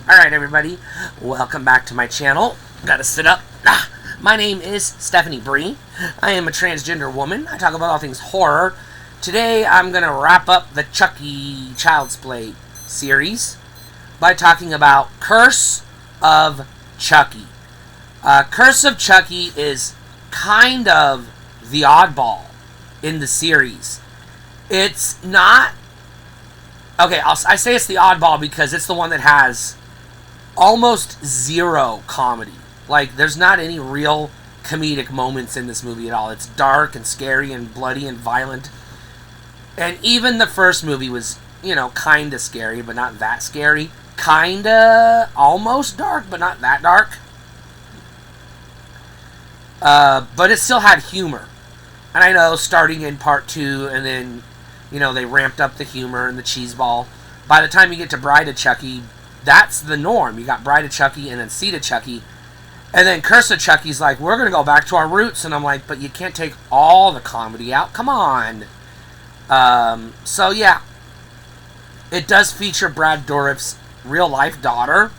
Alright everybody, welcome back to my channel. Gotta sit up. My name is Stephanie Bree. I am a transgender woman. I talk about all things horror. Today I'm gonna wrap up the Chucky Child's Play series by talking about Curse of Chucky. Curse of Chucky is kind of the oddball in the series. It's not... Okay, I say it's the oddball because it's the one that has almost zero comedy. Like, there's not any real comedic moments in this movie at all. It's dark and scary and bloody and violent. And even the first movie was, you know, kind of scary, but not that scary. Kind of almost dark, but not that dark. But it still had humor. And I know, starting in part 2, and then, you know, they ramped up the humor and the cheese ball. By the time you get to Bride of Chucky, that's the norm. You got Bride of Chucky and then Seed of Chucky. And then Curse of Chucky's like, we're going to go back to our roots. And I'm like, but you can't take all the comedy out. Come on. So, yeah. It does feature Brad Dourif's real-life daughter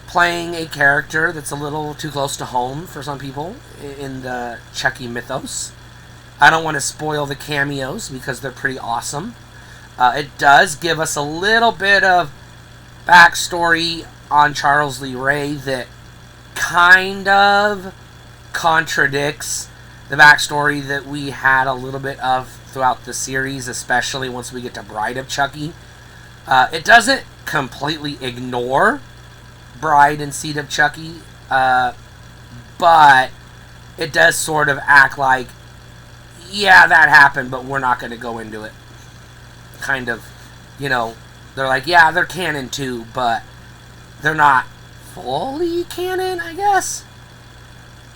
playing a character that's a little too close to home for some people in the Chucky mythos. I don't want to spoil the cameos because they're pretty awesome. It does give us a little bit of backstory on Charles Lee Ray that kind of contradicts the backstory that we had a little bit of throughout the series, especially once we get to Bride of Chucky. It doesn't completely ignore Bride and Seed of Chucky, but it does sort of act like, yeah, that happened, but we're not going to go into it. Kind of, you know, they're like, yeah, they're canon too, but they're not fully canon, I guess.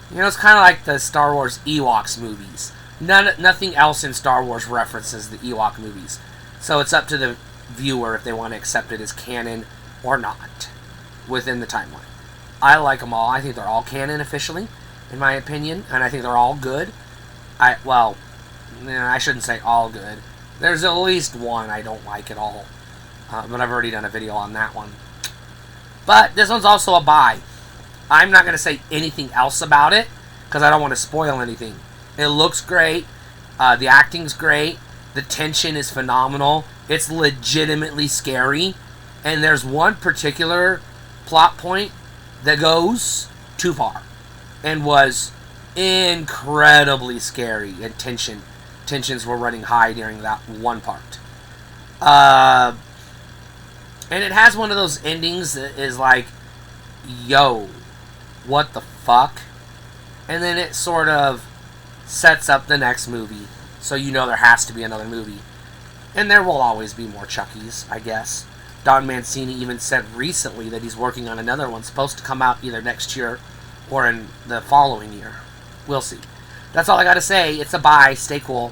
You know, it's kind of like the Star Wars Ewoks movies. Nothing else in Star Wars references the Ewok movies. So it's up to the viewer if they want to accept it as canon or not within the timeline. I like them all. I think they're all canon officially, in my opinion, and I think they're all good. I shouldn't say all good. There's at least one I don't like at all. But I've already done a video on that one. But this one's also a buy. I'm not going to say anything else about it because I don't want to spoil anything. It looks great. The acting's great. The tension is phenomenal. It's legitimately scary. And there's one particular plot point that goes too far and was incredibly scary, and tensions were running high during that one part. And it has one of those endings that is like, yo, what the fuck? And then it sort of sets up the next movie, so you know there has to be another movie. And there will always be more Chuckies, I guess. Don Mancini even said recently that he's working on another one, supposed to come out either next year or in the following year. We'll see. That's all I gotta say. It's a bye. Stay cool.